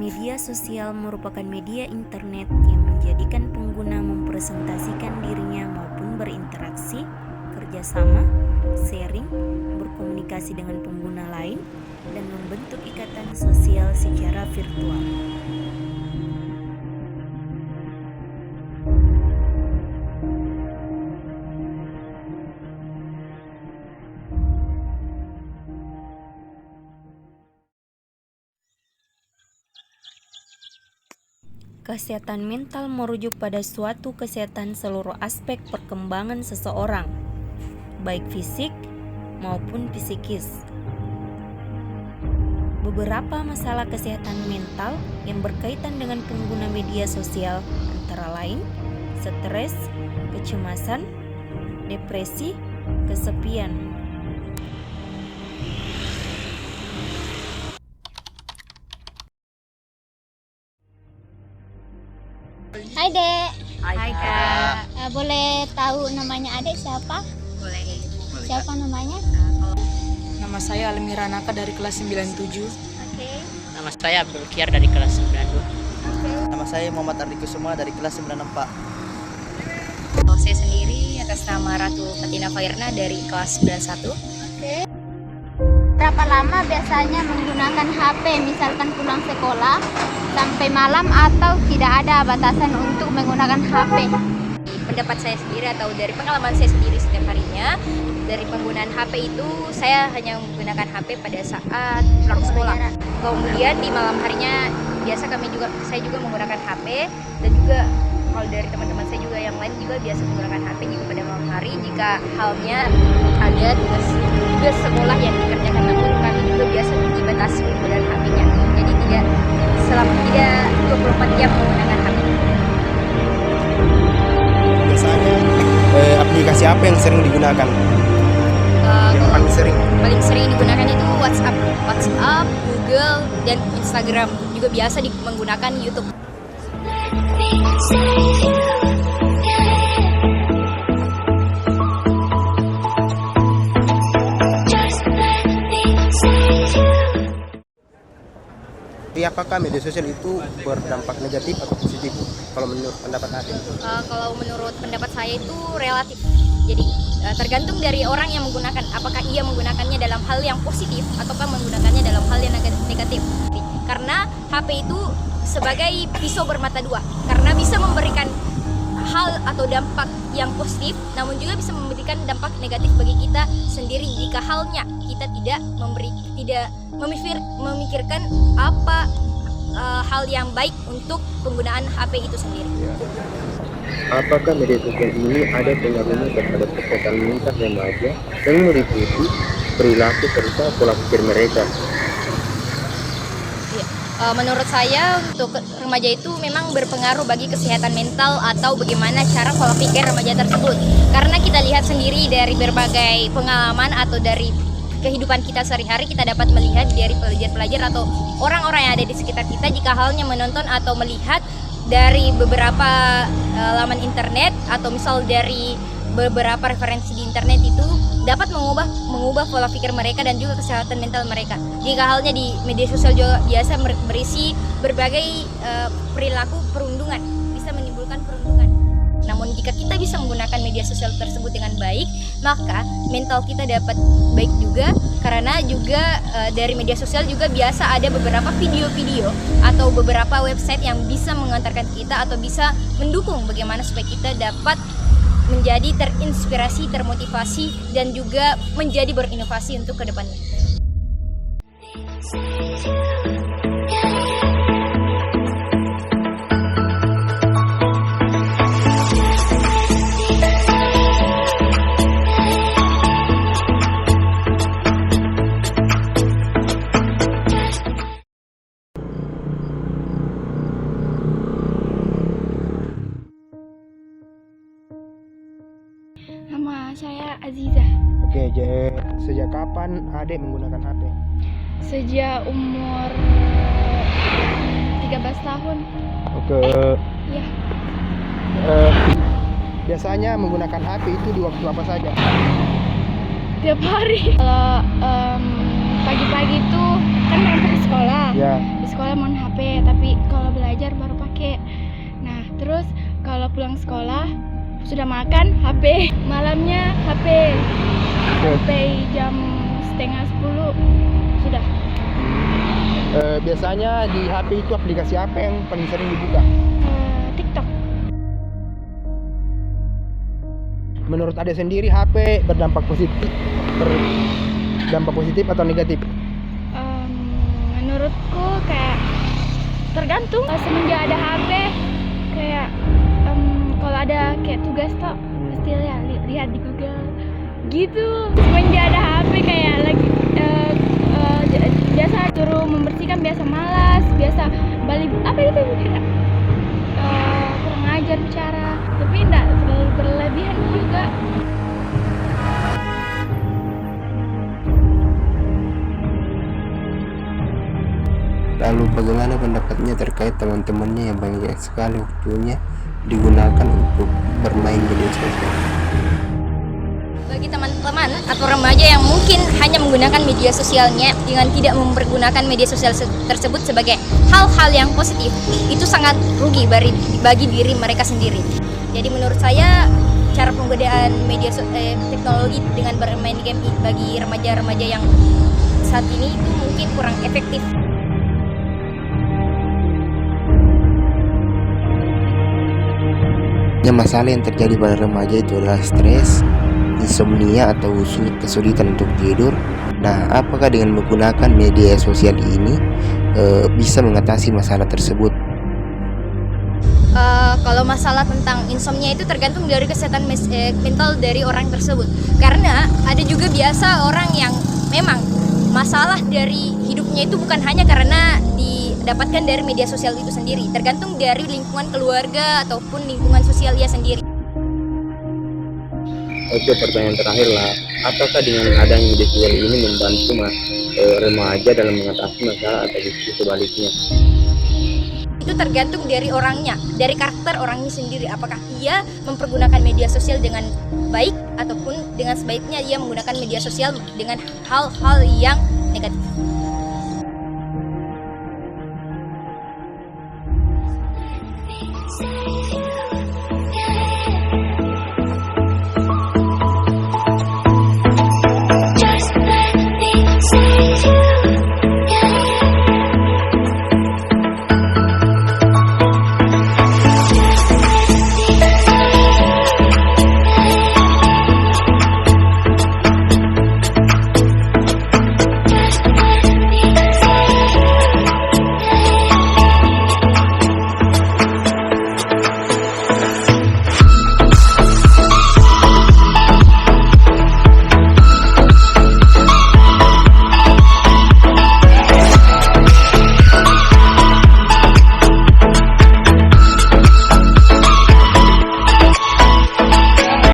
Media sosial merupakan media internet yang menjadikan pengguna mempresentasikan dirinya maupun berinteraksi, kerjasama, sharing, berkomunikasi dengan pengguna lain, dan membentuk ikatan sosial secara virtual. Kesehatan mental merujuk pada suatu kesehatan seluruh aspek perkembangan seseorang, baik fisik maupun psikis. Beberapa masalah kesehatan mental yang berkaitan dengan pengguna media sosial antara lain stres, kecemasan, depresi, kesepian. Hai Dek. Hai Kak. Boleh tahu namanya Adek siapa? Boleh. Siapa namanya? Nama saya Almira Naka dari kelas 97. Oke. Nama saya Abdul Kiar dari kelas 92. Nama saya Muhammad Ardiku semua dari kelas 94. Kalau saya sendiri atas nama Ratu Fatina Fairna dari kelas 91. Oke. Berapa lama biasanya menggunakan HP, misalkan pulang sekolah sampai malam, atau tidak ada batasan untuk menggunakan HP? Pendapat saya sendiri atau dari pengalaman saya sendiri setiap harinya, dari penggunaan HP itu saya hanya menggunakan HP pada saat pulang sekolah. Kemudian di malam harinya saya juga menggunakan HP, dan juga kalau dari teman-teman saya juga yang lain juga biasa menggunakan HP juga pada malam hari jika halnya ada tugas sekolah yang dikerjakan, namun kami juga biasa dibatasi penggunaan HP-nya. Jadi tidak 24 jam menggunakan HP. Biasanya aplikasi apa yang sering digunakan? Yang paling sering digunakan itu WhatsApp, Google, dan Instagram. Juga biasa menggunakan YouTube. Apakah media sosial itu berdampak negatif atau positif kalau menurut pendapat Adek? Kalau menurut pendapat saya itu relatif. Jadi tergantung dari orang yang menggunakan. Apakah ia menggunakannya dalam hal yang positif ataukah menggunakannya dalam hal yang negatif. Karena HP itu sebagai pisau bermata dua. Karena bisa memberikan hal atau dampak yang positif, namun juga bisa memberikan dampak negatif bagi kita sendiri jika halnya kita tidak memikirkan apa hal yang baik untuk penggunaan HP itu sendiri. Apakah media sosial ini ada pengaruhnya terhadap kesehatan mental remaja dan meliputi perilaku serta pola pikir mereka? Menurut saya untuk remaja itu memang berpengaruh bagi kesehatan mental atau bagaimana cara pola pikir remaja tersebut. Karena kita lihat sendiri dari berbagai pengalaman atau dari kehidupan kita sehari-hari, kita dapat melihat dari pelajar-pelajar atau orang-orang yang ada di sekitar kita jika halnya menonton atau melihat dari beberapa laman internet atau misal dari beberapa referensi di internet itu dapat mengubah pola pikir mereka dan juga kesehatan mental mereka. Jika halnya di media sosial juga biasa berisi berbagai perilaku perundungan, bisa menimbulkan perundungan. Namun jika kita bisa menggunakan media sosial tersebut dengan baik, maka mental kita dapat baik juga, karena juga dari media sosial juga biasa ada beberapa video-video atau beberapa website yang bisa mengantarkan kita atau bisa mendukung bagaimana supaya kita dapat menjadi terinspirasi, termotivasi, dan juga menjadi berinovasi untuk kedepannya. Nama saya Aziza. Oke, sejak kapan Adek menggunakan HP? Sejak umur 13 tahun. Oke. Iya. Biasanya menggunakan HP itu di waktu apa saja? Tiap hari. Kalau pagi-pagi itu kan berangkat ke sekolah. Ya. Di sekolah main HP, tapi kalau belajar baru pakai. Nah, terus kalau pulang sekolah sudah makan HP, malamnya HP. Sampai jam setengah 10 sudah. Biasanya di HP itu aplikasi apa yang paling sering dibuka? TikTok. Menurut Adek sendiri HP berdampak positif atau negatif? Menurutku kayak tergantung. Semenjak ada HP kayak kalau ada kayak tugas toh pasti lihat di Google gitu. Semenjak ada HP kayak lagi biasa suruh membersihkan biasa malas, biasa balik apa itu kurang ajar bicara, tapi enggak terlalu berlebihan juga. Lalu bagaimana pendapatnya terkait teman-temannya yang banyak sekali waktunya digunakan untuk bermain media sosial? Bagi teman-teman atau remaja yang mungkin hanya menggunakan media sosialnya dengan tidak mempergunakan media sosial tersebut sebagai hal-hal yang positif, itu sangat rugi bagi diri mereka sendiri. Jadi menurut saya cara penggunaan teknologi dengan bermain game bagi remaja-remaja yang saat ini itu mungkin kurang efektif. Masalah yang terjadi pada remaja itu adalah stres, insomnia atau kesulitan untuk tidur. Nah, apakah dengan menggunakan media sosial ini bisa mengatasi masalah tersebut? Kalau masalah tentang insomnia itu tergantung dari kesehatan mental dari orang tersebut. Karena ada juga biasa orang yang memang masalah dari hidupnya itu bukan hanya karena didapatkan dari media sosial itu sendiri, tergantung dari lingkungan keluarga ataupun lingkungan sosial ia sendiri. Oke, pertanyaan terakhir lah, apakah dengan adanya media sosial ini membantu remaja dalam mengatasi masalah atau justru sebaliknya? Itu tergantung dari orangnya, dari karakter orangnya sendiri, apakah ia mempergunakan media sosial dengan baik ataupun dengan sebaiknya ia menggunakan media sosial dengan hal-hal yang negatif.